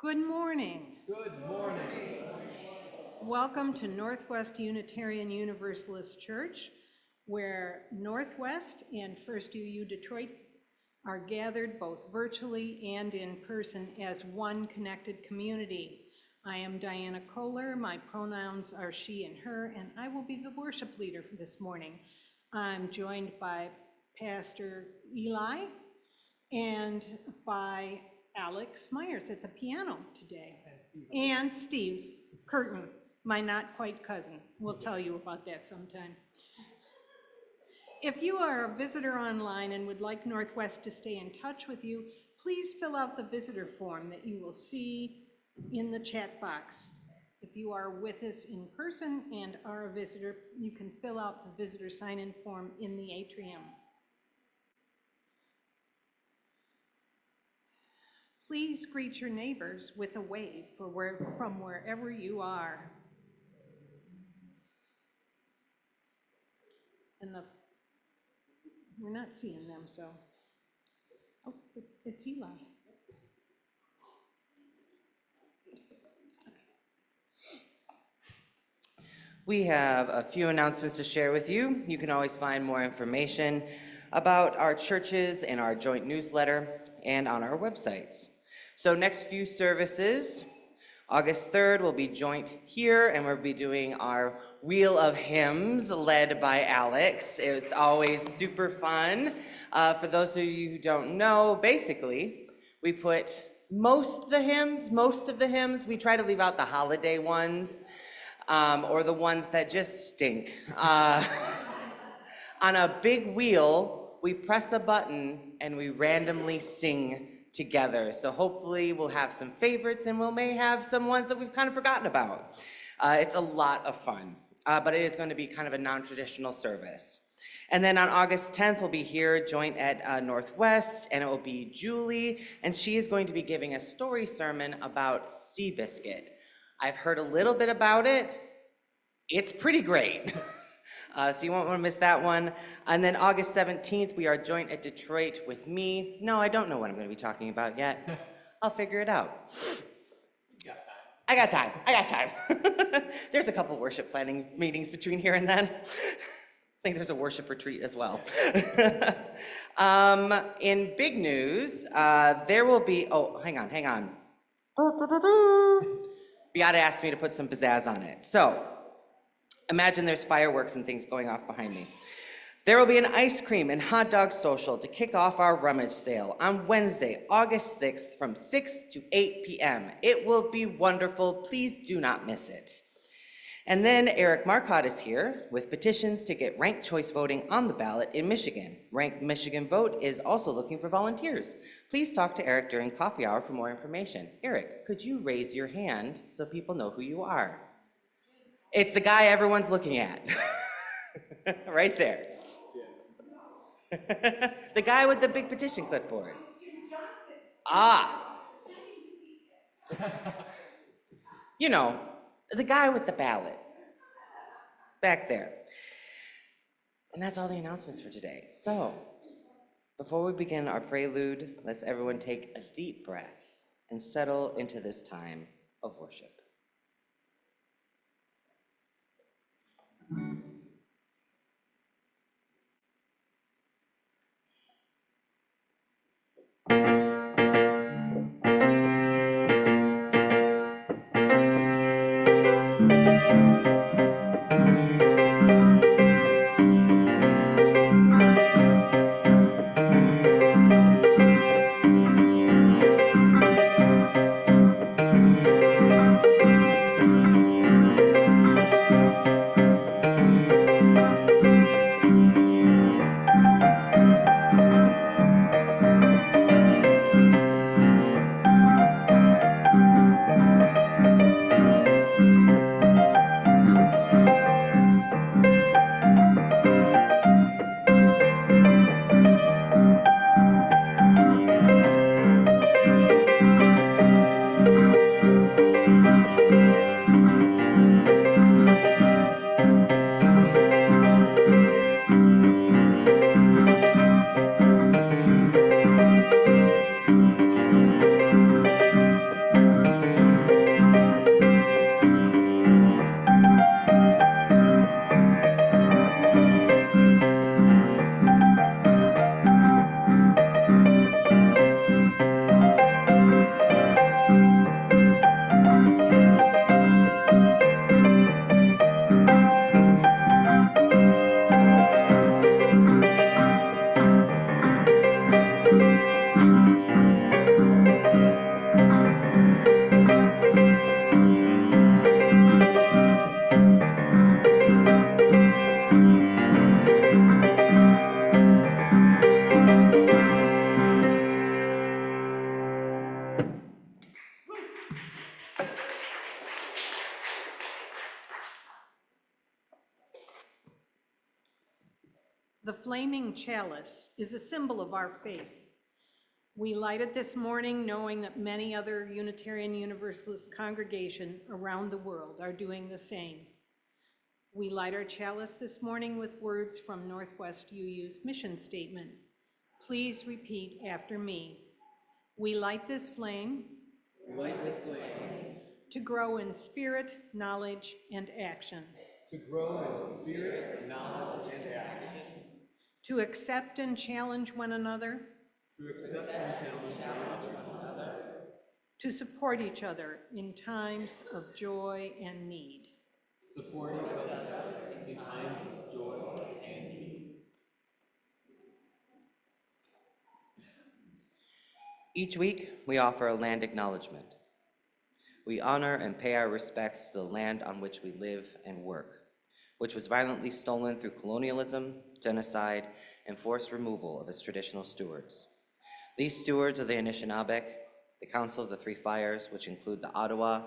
Good morning. Good morning. Welcome to Northwest Unitarian Universalist Church, where Northwest and First UU Detroit are gathered both virtually and in person as one connected community. I am Diana Kohler. My pronouns are she and her, and I will be the worship leader for this morning. I'm joined by Pastor Eli and by Alex Myers at the piano today, and Steve Curtin, my not quite cousin. We'll tell you about that sometime. If you are a visitor online and would like Northwest to stay in touch with you, please fill out the visitor form that you will see in the chat box. If you are with us in person and are a visitor, you can fill out the visitor sign-in form in the atrium. Please greet your neighbors with a wave from wherever you are. And we're not seeing them, so. Oh, it's Eli. We have a few announcements to share with you. You can always find more information about our churches in our joint newsletter and on our websites. So next few services, August 3rd, we'll be joint here, and we'll be doing our Wheel of Hymns led by Alex. It's always super fun. For those of you who don't know, basically, we put most of the hymns, we try to leave out the holiday ones, or the ones that just stink. On a big wheel, we press a button and we randomly sing together. So hopefully we'll have some favorites and we may have some ones that we've kind of forgotten about. It's a lot of fun, but it is going to be kind of a non-traditional service. And then on August 10th, we'll be here joint at Northwest, and it will be Julie, and she is going to be giving a story sermon about Seabiscuit. I've heard a little bit about it. It's pretty great. So you won't want to miss that one. And then August 17th, we are joint at Detroit with me. No, I don't know what I'm going to be talking about yet. I'll figure it out. I got time. There's a couple worship planning meetings between here and then. I think there's a worship retreat as well. In big news, there will be, oh, hang on. Beata asked me to put some pizzazz on it. So, imagine there's fireworks and things going off behind me. There will be an ice cream and hot dog social to kick off our rummage sale on Wednesday, August 6th from 6 to 8 p.m. It will be wonderful. Please do not miss it. And then Eric Marcotte is here with petitions to get ranked choice voting on the ballot in Michigan. Ranked Michigan Vote is also looking for volunteers. Please talk to Eric during coffee hour for more information. Eric, could you raise your hand so people know who you are? It's the guy everyone's looking at. Right there. The guy with the big petition clipboard. Ah. You know, the guy with the ballot. Back there. And that's all the announcements for today. So, before we begin our prelude, let's everyone take a deep breath and settle into this time of worship. The Flaming Chalice is a symbol of our faith. We light it this morning knowing that many other Unitarian Universalist congregations around the world are doing the same. We light our chalice this morning with words from Northwest UU's mission statement. Please repeat after me. We light this flame, to grow in spirit, knowledge, and action. To grow in spirit, knowledge, and action. To accept and challenge one another. To accept and challenge one another. To support each other in times of joy and need. Support each other in times of joy and need. Each week, we offer a land acknowledgement. We honor and pay our respects to the land on which we live and work, which was violently stolen through colonialism, genocide, and forced removal of its traditional stewards. These stewards are the Anishinaabe, the Council of the Three Fires, which include the Ottawa,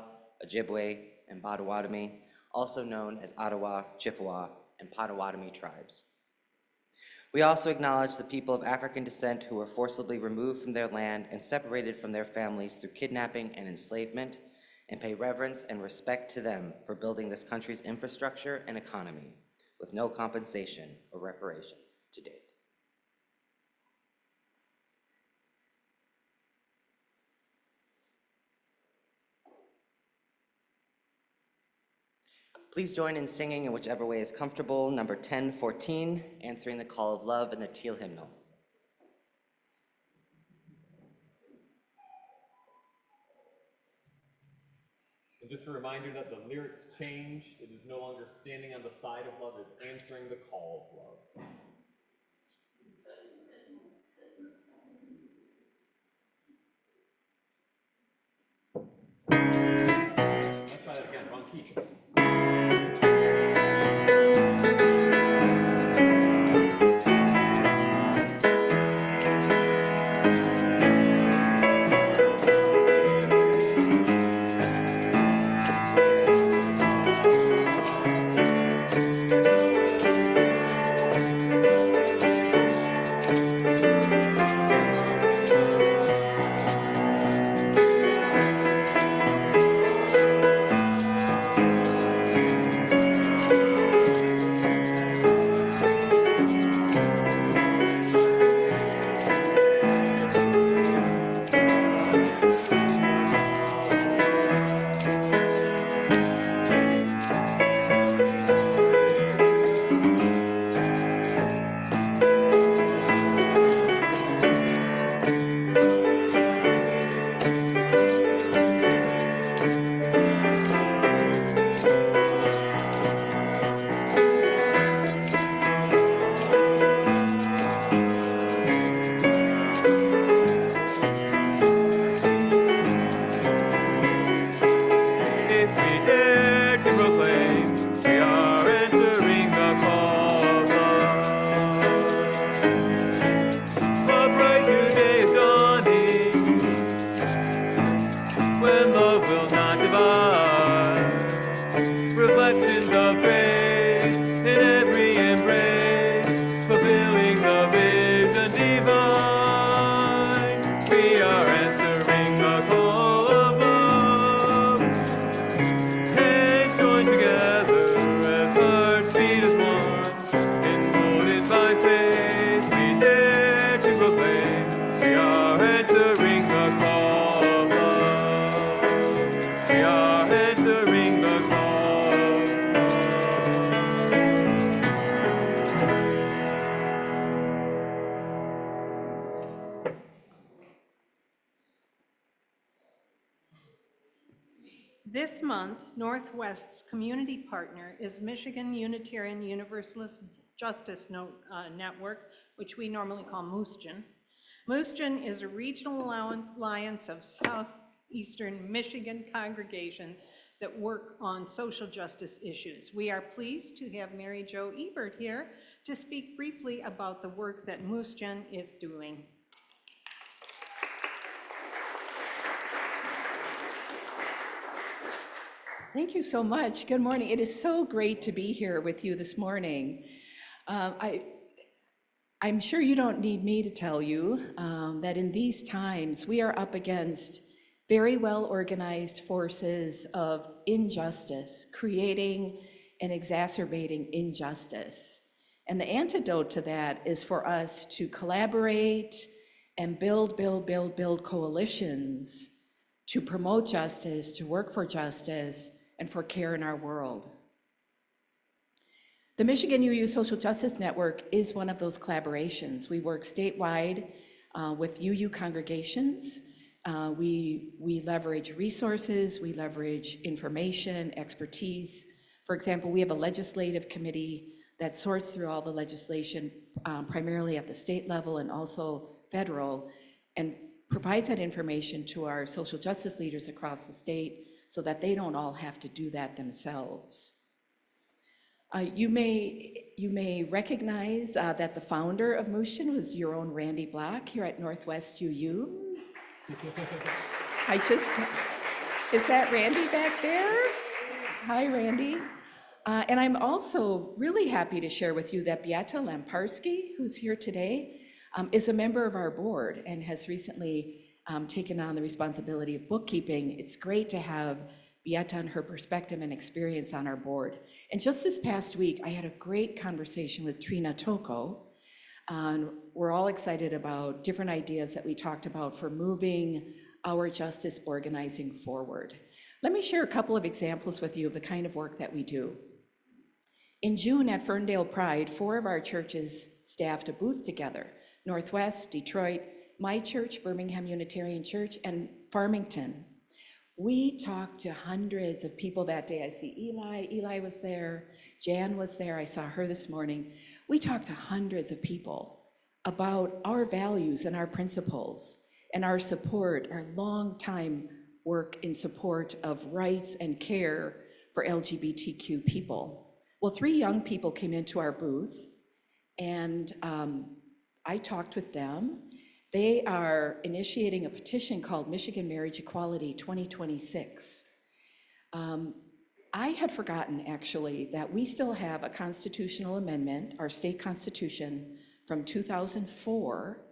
Ojibwe, and Potawatomi, also known as Ottawa, Chippewa, and Potawatomi tribes. We also acknowledge the people of African descent who were forcibly removed from their land and separated from their families through kidnapping and enslavement, and pay reverence and respect to them for building this country's infrastructure and economy with no compensation or reparations to date. Please join in singing in whichever way is comfortable, number 1014, Answering the Call of Love in the Teal Hymnal. And just a reminder that the lyrics change. It is no longer standing on the side of love, it's answering the call of love. Let's try that again, wrong key. This month, Northwest's community partner is Michigan Unitarian Universalist Justice Network, which we normally call MUSJN. MUSJN is a regional alliance of southeastern Michigan congregations that work on social justice issues. We are pleased to have Mary Jo Ebert here to speak briefly about the work that MUSJN is doing. Thank you so much. Good morning. It is so great to be here with you this morning. I'm sure you don't need me to tell you that in these times we are up against very well organized forces of injustice, creating and exacerbating injustice. And the antidote to that is for us to collaborate and build coalitions to promote justice, to work for justice, and for care in our world. The Michigan UU Social Justice Network is one of those collaborations. We work statewide with UU congregations. We leverage resources, we leverage information, expertise. For example, we have a legislative committee that sorts through all the legislation, primarily at the state level and also federal, and provides that information to our social justice leaders across the state so that they don't all have to do that themselves. You may recognize that the founder of Mooshin was your own Randy Block here at Northwest UU. Is that Randy back there? Hi, Randy. And I'm also really happy to share with you that Beata Lamparski, who's here today, is a member of our board and has recently taken on the responsibility of bookkeeping. It's great to have Beata and her perspective and experience on our board. And just this past week, I had a great conversation with Trina Toko. We're all excited about different ideas that we talked about for moving our justice organizing forward. Let me share a couple of examples with you of the kind of work that we do. In June at Ferndale Pride, 4 of our churches staffed a booth together: Northwest, Detroit, my church, Birmingham Unitarian Church, and Farmington. We talked to hundreds of people that day. I see Eli was there, Jan was there, I saw her this morning. We talked to hundreds of people about our values and our principles and our support, our long-time work in support of rights and care for LGBTQ people. Well, 3 young people came into our booth, and I talked with them. They are initiating a petition called Michigan Marriage Equality 2026. I had forgotten, actually, that we still have a constitutional amendment, our state constitution, from 2004.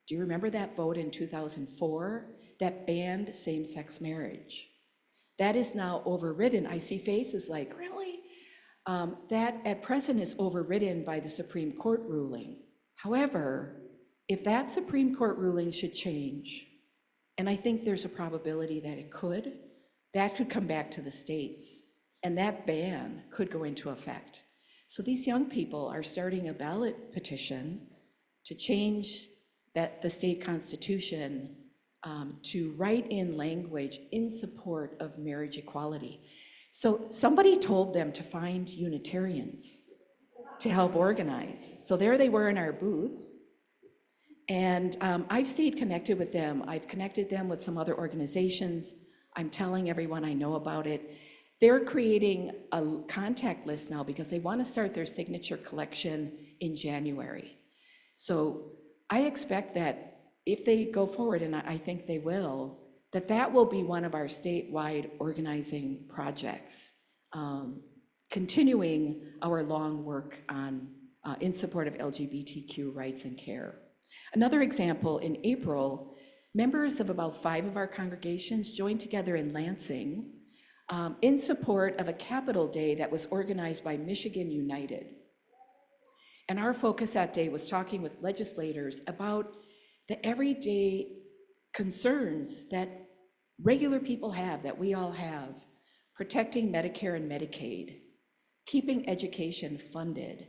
Do you remember that vote in 2004 that banned same-sex marriage? That is now overridden. I see faces like, really? That at present is overridden by the Supreme Court ruling. However, if that Supreme Court ruling should change, and I think there's a probability that it could, that could come back to the states, and that ban could go into effect. So these young people are starting a ballot petition to change the state constitution to write in language in support of marriage equality. So somebody told them to find Unitarians to help organize. So there they were in our booth. And I've stayed connected with them. I've connected them with some other organizations. I'm telling everyone I know about it. They're creating a contact list now because they want to start their signature collection in January. So I expect that if they go forward, and I think they will, that will be one of our statewide organizing projects, continuing our long work on in support of LGBTQ rights and care. Another example, in April, members of about 5 of our congregations joined together in Lansing in support of a Capitol Day that was organized by Michigan United. And our focus that day was talking with legislators about the everyday concerns that regular people have, that we all have: protecting Medicare and Medicaid, keeping education funded,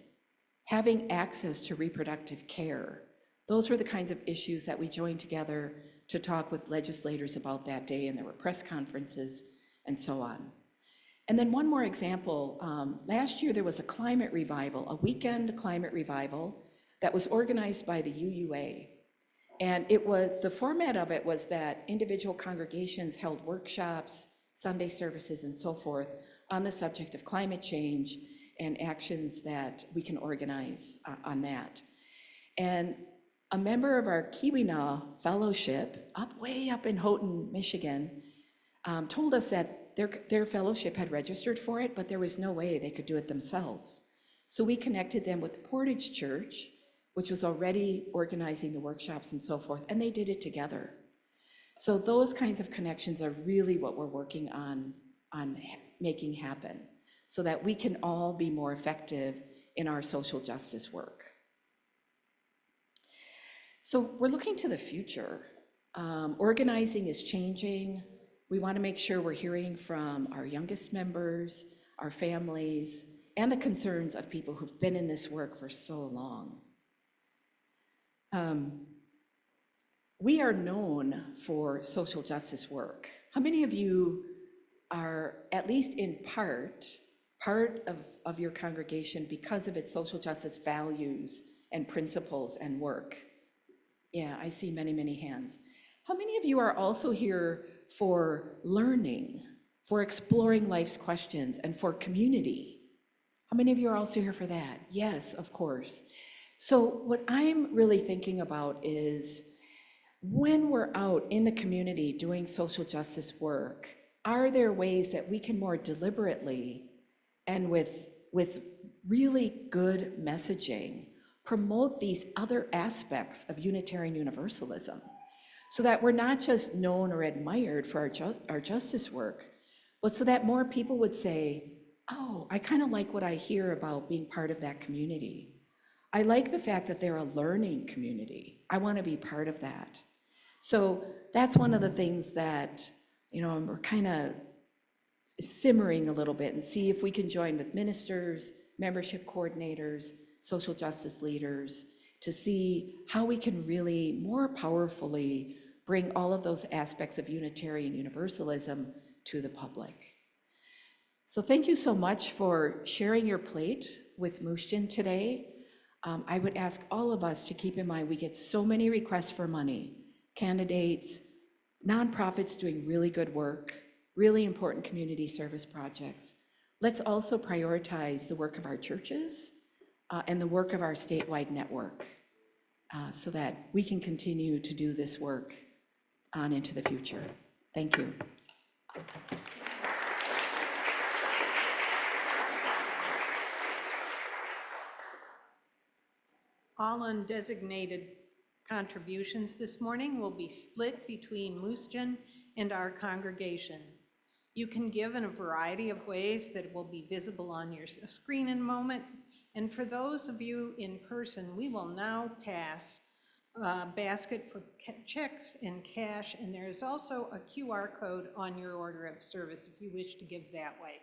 having access to reproductive care. Those were the kinds of issues that we joined together to talk with legislators about that day, and there were press conferences and so on. And then one more example, last year there was a climate revival, a weekend climate revival that was organized by the UUA. And the format of it was that individual congregations held workshops, Sunday services, and so forth on the subject of climate change and actions that we can organize on that. And a member of our Keweenaw Fellowship, way up in Houghton, Michigan, told us that their fellowship had registered for it, but there was no way they could do it themselves. So we connected them with the Portage Church which was already organizing the workshops and so forth, and they did it together. So those kinds of connections are really what we're working on making happen, so that we can all be more effective in our social justice work. So we're looking to the future. Organizing is changing. We want to make sure we're hearing from our youngest members, our families, and the concerns of people who've been in this work for so long. We are known for social justice work. How many of you are, at least in part of your congregation because of its social justice values and principles and work? Yeah, I see many, many hands. How many of you are also here for learning, for exploring life's questions, and for community? How many of you are also here for that? Yes, of course. So what I'm really thinking about is, when we're out in the community doing social justice work, are there ways that we can more deliberately and with really good messaging promote these other aspects of Unitarian Universalism, so that we're not just known or admired for our justice work, but so that more people would say, oh, I kind of like what I hear about being part of that community. I like the fact that they're a learning community. I want to be part of that. So that's one of the things that, we're kind of simmering a little bit and see if we can join with ministers, membership coordinators, social justice leaders, to see how we can really more powerfully bring all of those aspects of Unitarian Universalism to the public. So thank you so much for sharing your plate with Mushkin today. I would ask all of us to keep in mind, we get so many requests for money, candidates, nonprofits doing really good work, really important community service projects. Let's also prioritize the work of our churches and the work of our statewide network so that we can continue to do this work on into the future. Thank you. All undesignated contributions this morning will be split between Musjan and our congregation. You can give in a variety of ways that will be visible on your screen in a moment. And for those of you in person, we will now pass a basket for checks and cash, and there is also a QR code on your order of service if you wish to give that way.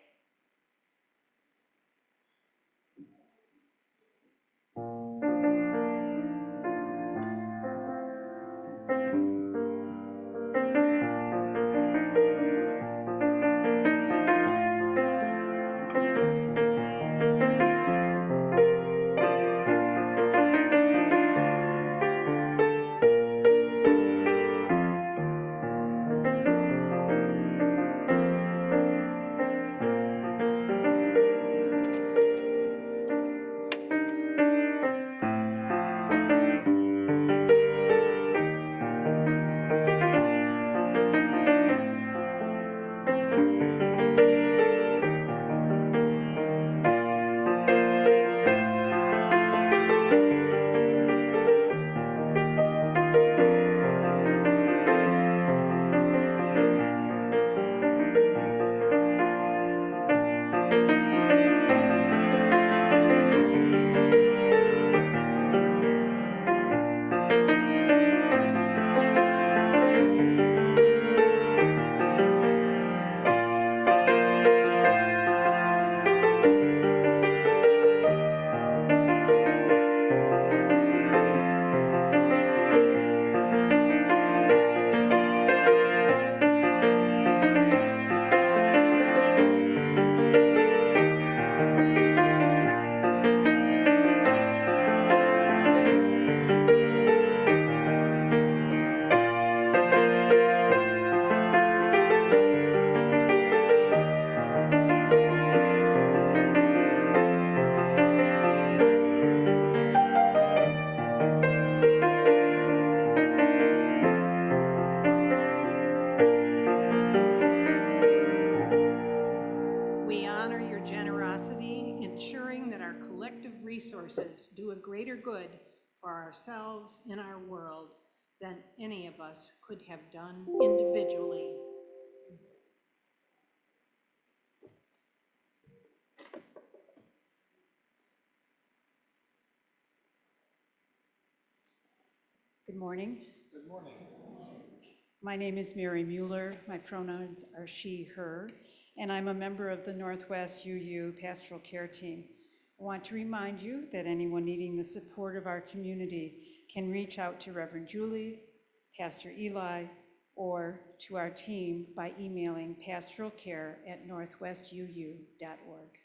We honor your generosity, ensuring that our collective resources do a greater good for ourselves and our world than any of us could have done individually. Good morning. Good morning. My name is Mary Mueller. My pronouns are she, her, and I'm a member of the Northwest UU Pastoral Care Team. I want to remind you that anyone needing the support of our community can reach out to Reverend Julie, Pastor Eli, or to our team by emailing pastoralcare@northwestuu.org.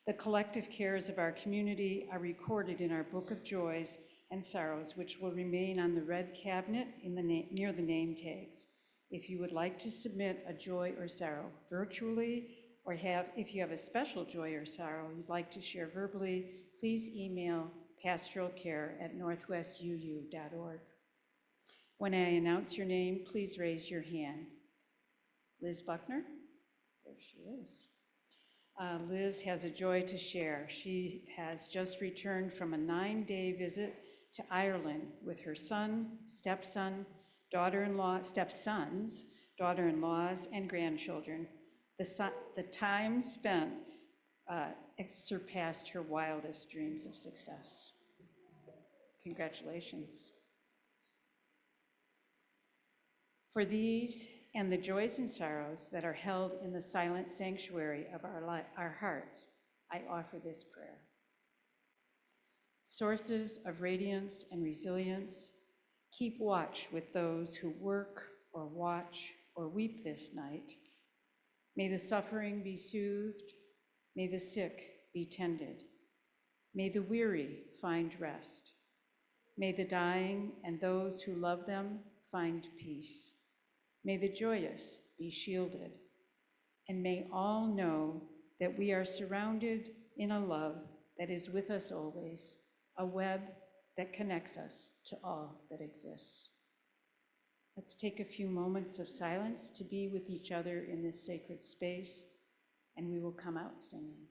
The collective cares of our community are recorded in our Book of Joys and Sorrows, which will remain on the red cabinet near the name tags. If you would like to submit a joy or sorrow virtually, or if you have a special joy or sorrow you'd like to share verbally, please email pastoralcare@northwestuu.org. When I announce your name, please raise your hand. Liz Buckner? There she is. Liz has a joy to share. She has just returned from a 9-day visit to Ireland with her son, stepsons, daughter-in-laws, and grandchildren. The time spent surpassed her wildest dreams of success. Congratulations. For these and the joys and sorrows that are held in the silent sanctuary of our hearts, I offer this prayer. Sources of radiance and resilience, keep watch with those who work or watch or weep this night. May the suffering be soothed, may the sick be tended, may the weary find rest, may the dying and those who love them find peace, may the joyous be shielded, and may all know that we are surrounded in a love that is with us always, a web that connects us to all that exists. Let's take a few moments of silence to be with each other in this sacred space, and we will come out singing.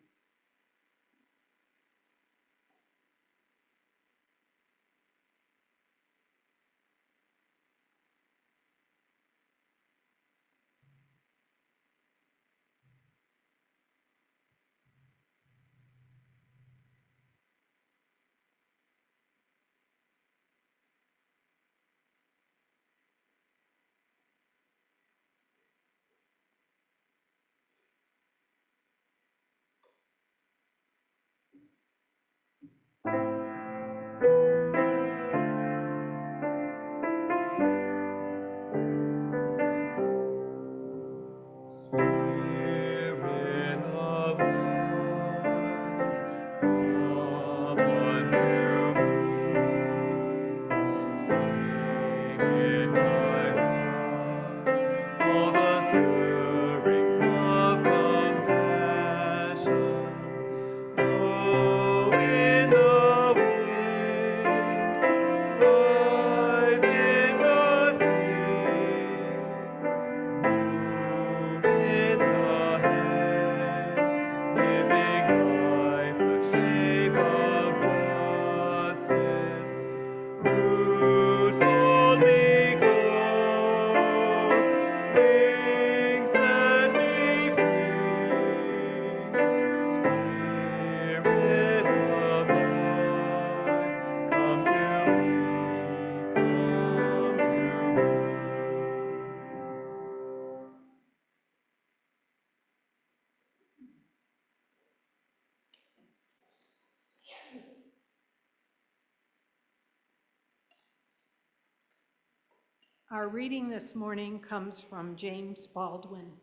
Our reading this morning comes from James Baldwin.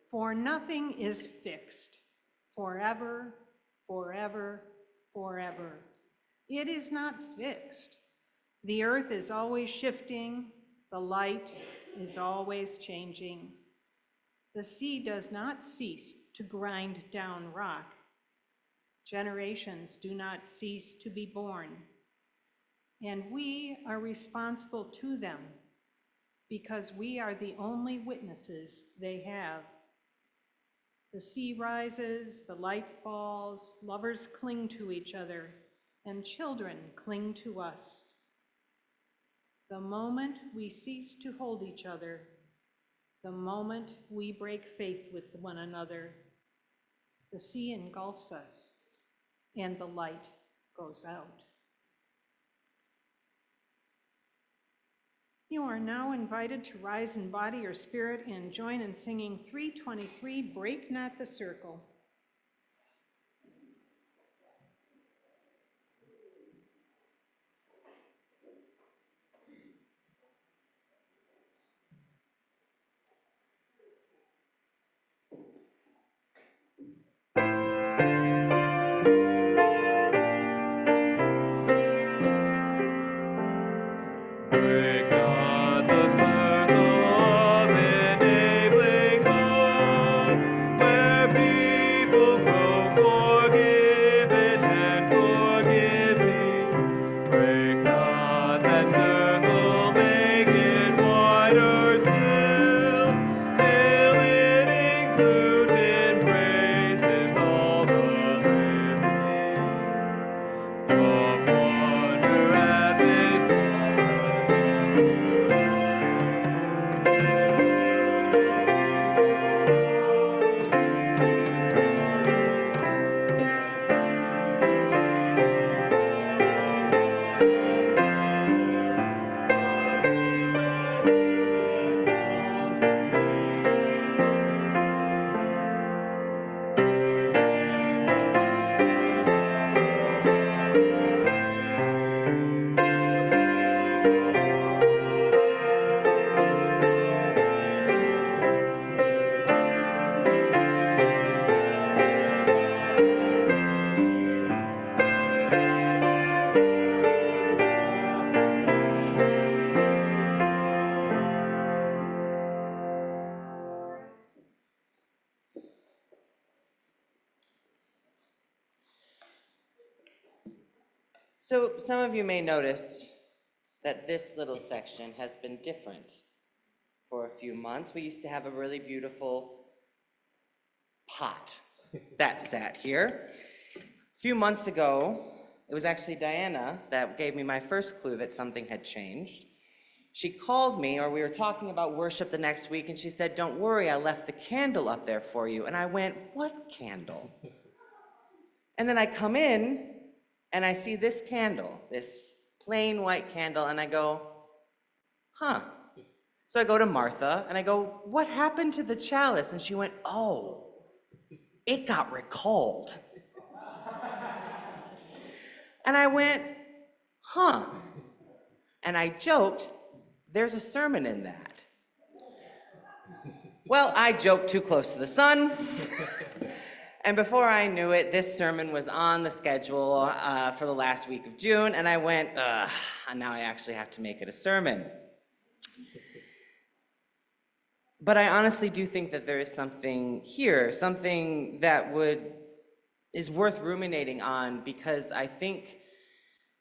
For nothing is fixed, forever, forever, forever. It is not fixed. The earth is always shifting, the light is always changing. The sea does not cease to grind down rock. Generations do not cease to be born. And we are responsible to them because we are the only witnesses they have. The sea rises, the light falls, lovers cling to each other, and children cling to us. The moment we cease to hold each other, the moment we break faith with one another, the sea engulfs us and the light goes out. You are now invited to rise in body or spirit and join in singing 323, Break Not the Circle. Break not the circle of enabling love, where people grow forgiven and forgiving. Break not that circle, make it wider still, till it includes, embraces all the living. Come wonder at this So some of you may notice that this little section has been different for a few months. We used to have a really beautiful pot that sat here. A few months ago, it was actually Diana that gave me my first clue that something had changed. She called me, or we were talking about worship the next week, and she said, "Don't worry, I left the candle up there for you." And I went, "What candle?" And then I come in, and I see this candle, this plain white candle, and I go, huh. So I go to Martha, and I go, "What happened to the chalice?" And she went, "Oh, it got recalled." And I went, huh. And I joked, "There's a sermon in that." Well, I joked too close to the sun. And before I knew it, this sermon was on the schedule for the last week of June, and I went, ugh, now I actually have to make it a sermon. But I honestly do think that there is something here, something that is worth ruminating on, because I think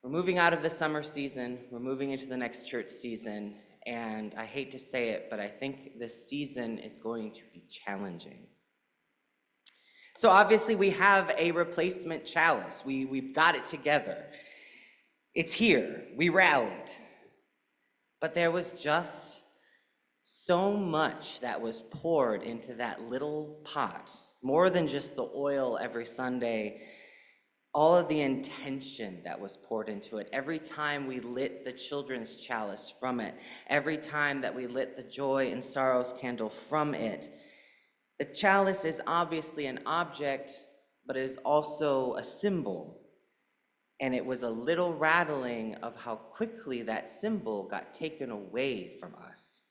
we're moving out of the summer season, we're moving into the next church season, and I hate to say it, but I think this season is going to be challenging. So obviously we have a replacement chalice. We've got it together. It's here. We rallied. But there was just so much that was poured into that little pot, more than just the oil every Sunday, all of the intention that was poured into it. Every time we lit the children's chalice from it, every time that we lit the joy and sorrows candle from it, the chalice is obviously an object, but it is also a symbol. And it was a little rattling of how quickly that symbol got taken away from us.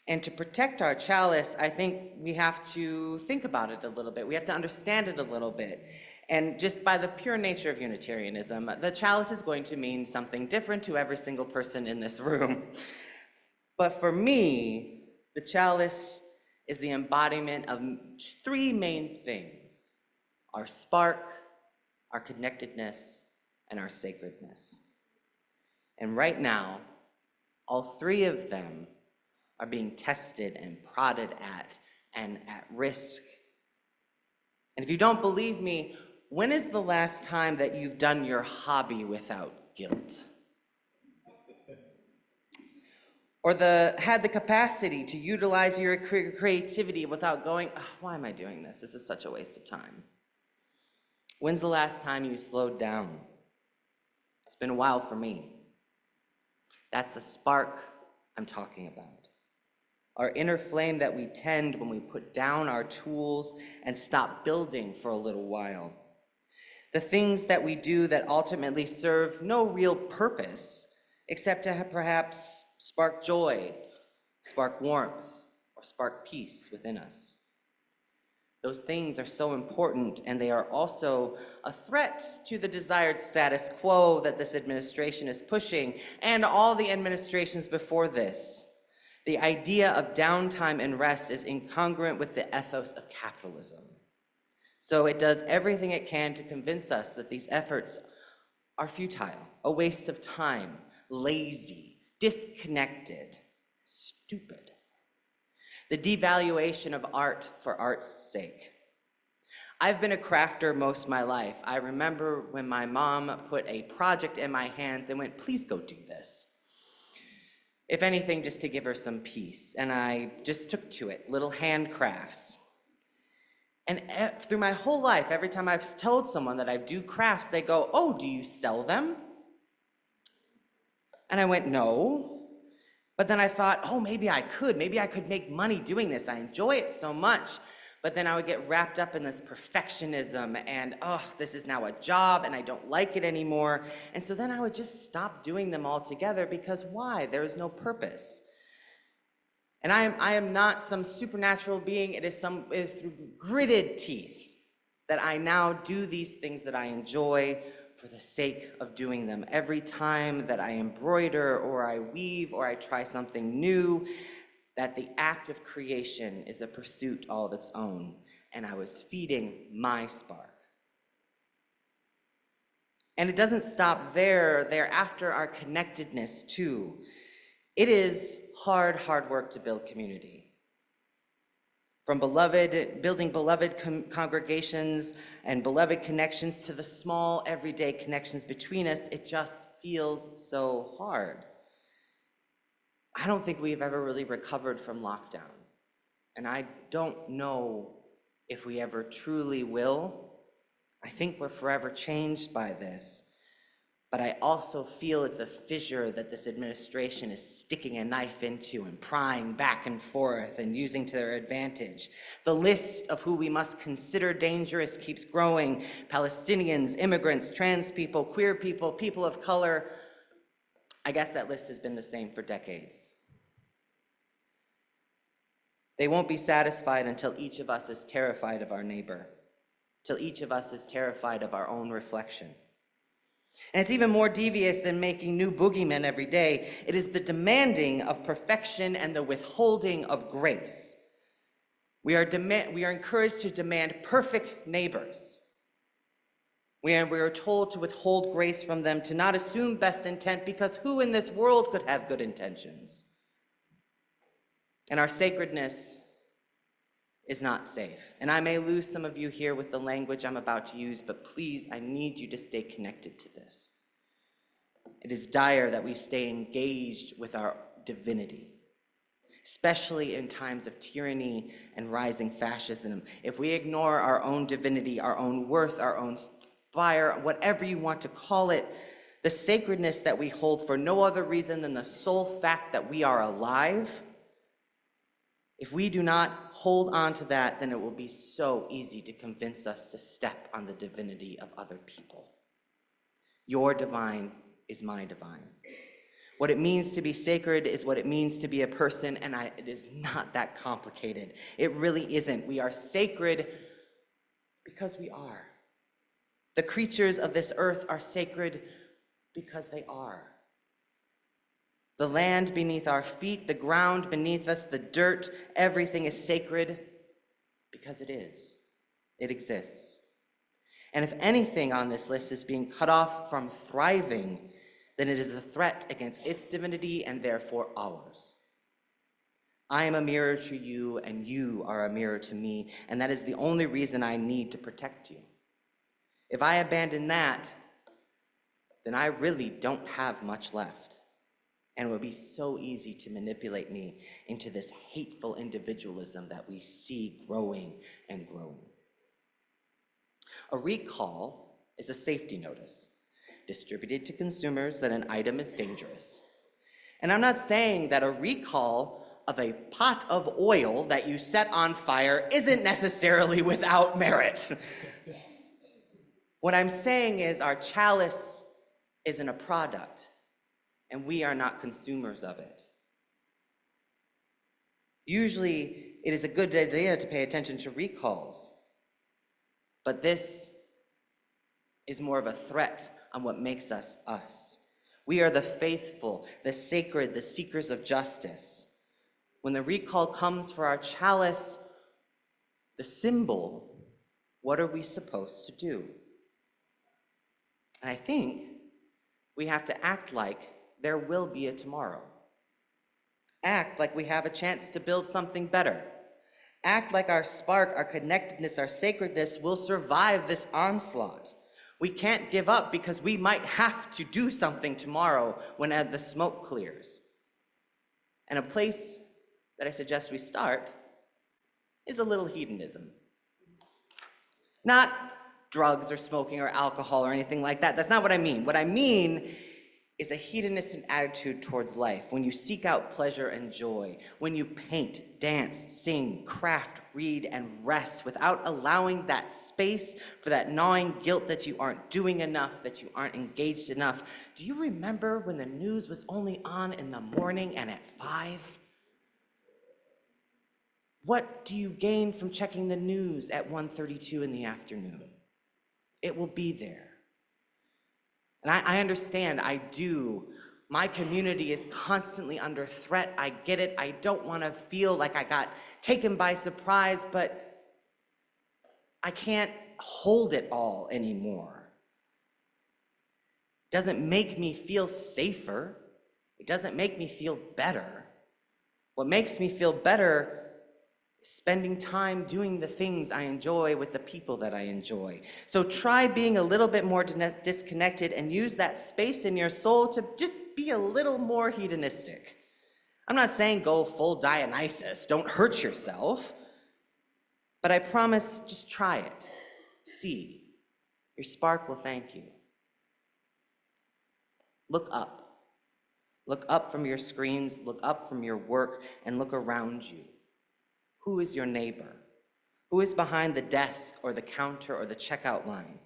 And to protect our chalice, I think we have to think about it a little bit. We have to understand it a little bit. And just by the pure nature of Unitarianism, the chalice is going to mean something different to every single person in this room. But for me, the chalice is the embodiment of three main things: our spark, our connectedness, and our sacredness. And right now, all three of them are being tested and prodded at and at risk. And if you don't believe me, When is the last time that you've done your hobby without guilt? Or had the capacity to utilize your creativity without going, "Oh, why am I doing this? This is such a waste of time." When's the last time you slowed down? It's been a while for me. That's the spark I'm talking about. Our inner flame that we tend when we put down our tools and stop building for a little while. The things that we do that ultimately serve no real purpose except to perhaps spark joy, spark warmth, or spark peace within us. Those things are so important, and they are also a threat to the desired status quo that this administration is pushing, and all the administrations before this. The idea of downtime and rest is incongruent with the ethos of capitalism. So it does everything it can to convince us that these efforts are futile, a waste of time, lazy, disconnected, stupid. The devaluation of art for art's sake. I've been a crafter most of my life. I remember when my mom put a project in my hands and went, "Please go do this." If anything, just to give her some peace. And I just took to it, little handcrafts. And through my whole life, every time I've told someone that I do crafts, they go, "Oh, do you sell them?" And I went, "No." But then I thought, oh, maybe I could make money doing this. I enjoy it so much. But then I would get wrapped up in this perfectionism and, oh, this is now a job and I don't like it anymore. And so then I would just stop doing them altogether because why? There is no purpose. And I am not some supernatural being. It is through gritted teeth that I now do these things that I enjoy for the sake of doing them. Every time that I embroider or I weave or I try something new, that the act of creation is a pursuit all of its own, and I was feeding my spark. And it doesn't stop there. They're after our connectedness too. It is hard work to build community. From building beloved congregations and beloved connections to the small everyday connections between us, it just feels so hard. I don't think we've ever really recovered from lockdown. And I don't know if we ever truly will. I think we're forever changed by this. But I also feel it's a fissure that this administration is sticking a knife into and prying back and forth and using to their advantage. The list of who we must consider dangerous keeps growing. Palestinians, immigrants, trans people, queer people, people of color. I guess that list has been the same for decades. They won't be satisfied until each of us is terrified of our neighbor, till each of us is terrified of our own reflection. And it's even more devious than making new boogeymen every day. It is the demanding of perfection and the withholding of grace. We are encouraged to demand perfect neighbors. We are told to withhold grace from them, to not assume best intent, because who in this world could have good intentions? And our sacredness is not safe. And I may lose some of you here with the language I'm about to use, but please, I need you to stay connected to this. It is dire that we stay engaged with our divinity, especially in times of tyranny and rising fascism. If we ignore our own divinity, our own worth, our own fire, whatever you want to call it, the sacredness that we hold for no other reason than the sole fact that we are alive, if we do not hold on to that, then it will be so easy to convince us to step on the divinity of other people. Your divine is my divine. What it means to be sacred is what it means to be a person, and it is not that complicated. It really isn't. We are sacred because we are. The creatures of this earth are sacred because they are. The land beneath our feet, the ground beneath us, the dirt, everything is sacred because it is. It exists. And if anything on this list is being cut off from thriving, then it is a threat against its divinity and therefore ours. I am a mirror to you, and you are a mirror to me, and that is the only reason I need to protect you. If I abandon that, then I really don't have much left. And it would be so easy to manipulate me into this hateful individualism that we see growing and growing. A recall is a safety notice distributed to consumers that an item is dangerous. And I'm not saying that a recall of a pot of oil that you set on fire isn't necessarily without merit. What I'm saying is our chalice isn't a product, and we are not consumers of it. Usually, it is a good idea to pay attention to recalls, but this is more of a threat on what makes us us. We are the faithful, the sacred, the seekers of justice. When the recall comes for our chalice, the symbol, what are we supposed to do? And I think we have to act like there will be a tomorrow. Act like we have a chance to build something better. Act like our spark, our connectedness, our sacredness will survive this onslaught. We can't give up because we might have to do something tomorrow when the smoke clears. And a place that I suggest we start is a little hedonism. Not drugs or smoking or alcohol or anything like that. That's not what I mean. What I mean is a hedonistic attitude towards life, when you seek out pleasure and joy, when you paint, dance, sing, craft, read, and rest without allowing that space for that gnawing guilt that you aren't doing enough, that you aren't engaged enough. Do you remember when the news was only on in the morning and at 5? What do you gain from checking the news at 1:32 in the afternoon? It will be there. And I understand, I do. My community is constantly under threat. I get it. I don't want to feel like I got taken by surprise, but I can't hold it all anymore. It doesn't make me feel safer. It doesn't make me feel better. What makes me feel better is spending time doing the things I enjoy with the people that I enjoy. So try being a little bit more disconnected and use that space in your soul to just be a little more hedonistic. I'm not saying go full Dionysus, don't hurt yourself, but I promise, just try it. See, your spark will thank you. Look up. Look up from your screens, look up from your work, and look around you. Who is your neighbor? Who is behind the desk or the counter or the checkout line?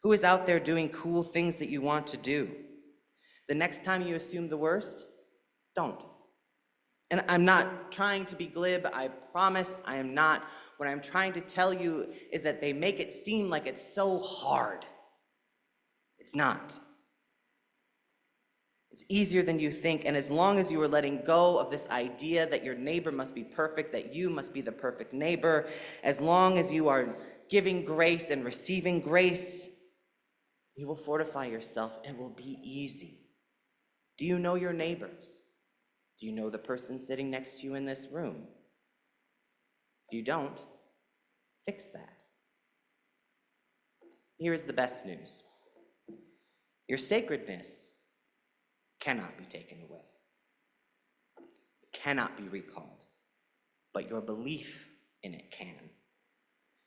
Who is out there doing cool things that you want to do? The next time you assume the worst, don't. And I'm not trying to be glib, I promise I am not. What I'm trying to tell you is that they make it seem like it's so hard. It's not. It's easier than you think, and as long as you are letting go of this idea that your neighbor must be perfect, that you must be the perfect neighbor, as long as you are giving grace and receiving grace, you will fortify yourself and it will be easy. Do you know your neighbors? Do you know the person sitting next to you in this room? If you don't, fix that. Here is the best news. Your sacredness cannot be taken away. It cannot be recalled, but your belief in it can.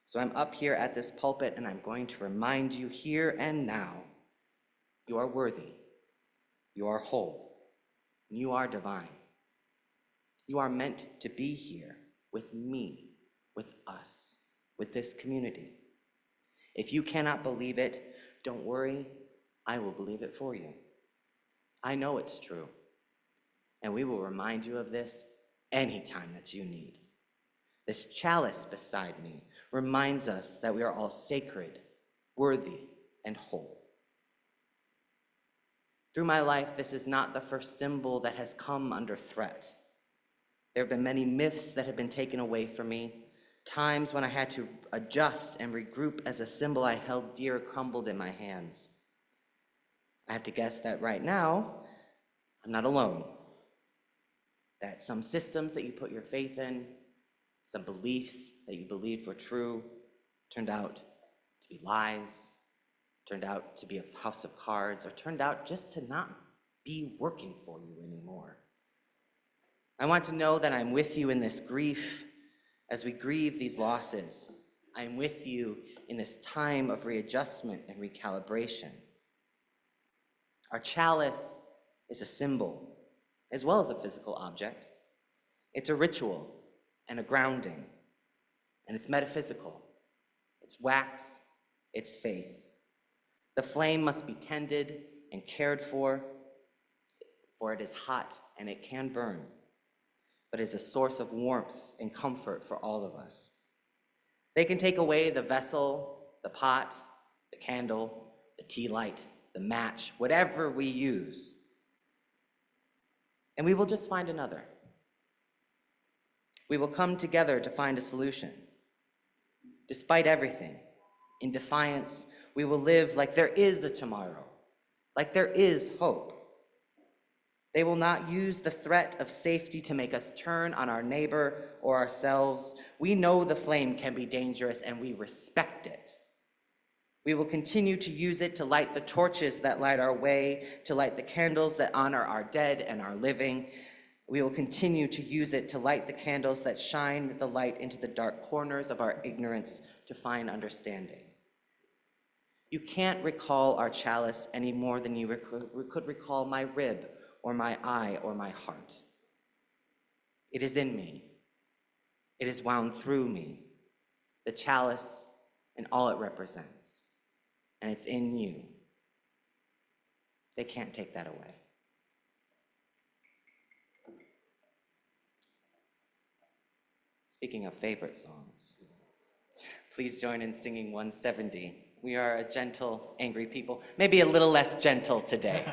So I'm up here at this pulpit and I'm going to remind you here and now, you are worthy, you are whole, and you are divine. You are meant to be here with me, with us, with this community. If you cannot believe it, don't worry, I will believe it for you. I know it's true, and we will remind you of this anytime that you need. This chalice beside me reminds us that we are all sacred, worthy, and whole. Through my life, this is not the first symbol that has come under threat. There have been many myths that have been taken away from me, times when I had to adjust and regroup as a symbol I held dear crumbled in my hands. I have to guess that right now, I'm not alone. That some systems that you put your faith in, some beliefs that you believed were true, turned out to be lies, turned out to be a house of cards, or turned out just to not be working for you anymore. I want to know that I'm with you in this grief as we grieve these losses. I'm with you in this time of readjustment and recalibration. Our chalice is a symbol as well as a physical object. It's a ritual and a grounding, and it's metaphysical. It's wax, it's faith. The flame must be tended and cared for it is hot and it can burn, but is a source of warmth and comfort for all of us. They can take away the vessel, the pot, the candle, the tea light, the match, whatever we use, and we will just find another. We will come together to find a solution. Despite everything, in defiance, we will live like there is a tomorrow, like there is hope. They will not use the threat of safety to make us turn on our neighbor or ourselves. We know the flame can be dangerous, and we respect it. We will continue to use it to light the torches that light our way, to light the candles that honor our dead and our living. We will continue to use it to light the candles that shine the light into the dark corners of our ignorance to find understanding. You can't recall our chalice any more than you could recall my rib or my eye or my heart. It is in me. It is wound through me, the chalice and all it represents. And it's in you. They can't take that away. Speaking of favorite songs, please join in singing 170. We are a gentle, angry people, maybe a little less gentle today.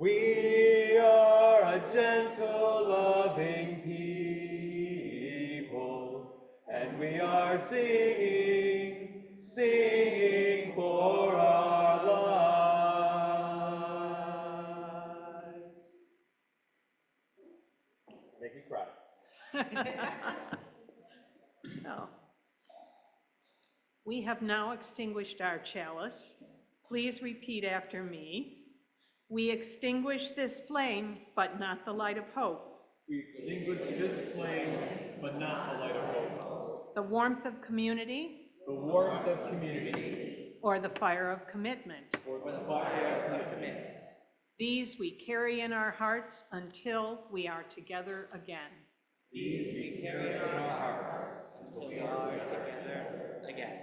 We are a gentle, loving singing, singing for our lives. Make me cry. No. We have now extinguished our chalice. Please repeat after me. We extinguish this flame, but not the light of hope. We extinguish this flame, but not the light of hope. The warmth of community, The warmth of community, or the fire of commitment. or the fire of commitment. These we carry in our hearts until we are together again. These we carry in our hearts until we are together again.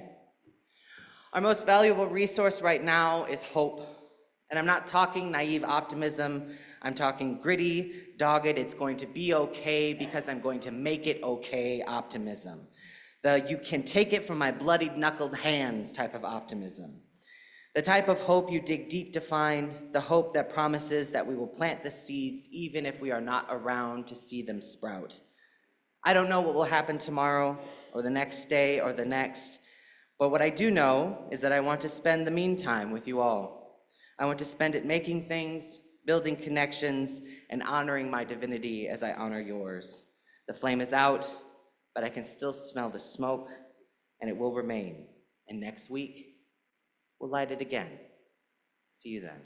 Our most valuable resource right now is hope. And I'm not talking naive optimism. I'm talking gritty, dogged, it's going to be okay because I'm going to make it okay optimism. The you can take it from my bloodied knuckled hands type of optimism. The type of hope you dig deep to find, the hope that promises that we will plant the seeds even if we are not around to see them sprout. I don't know what will happen tomorrow or the next day or the next, but what I do know is that I want to spend the meantime with you all. I want to spend it making things, building connections, and honoring my divinity as I honor yours. The flame is out, but I can still smell the smoke, and it will remain. And next week, we'll light it again. See you then.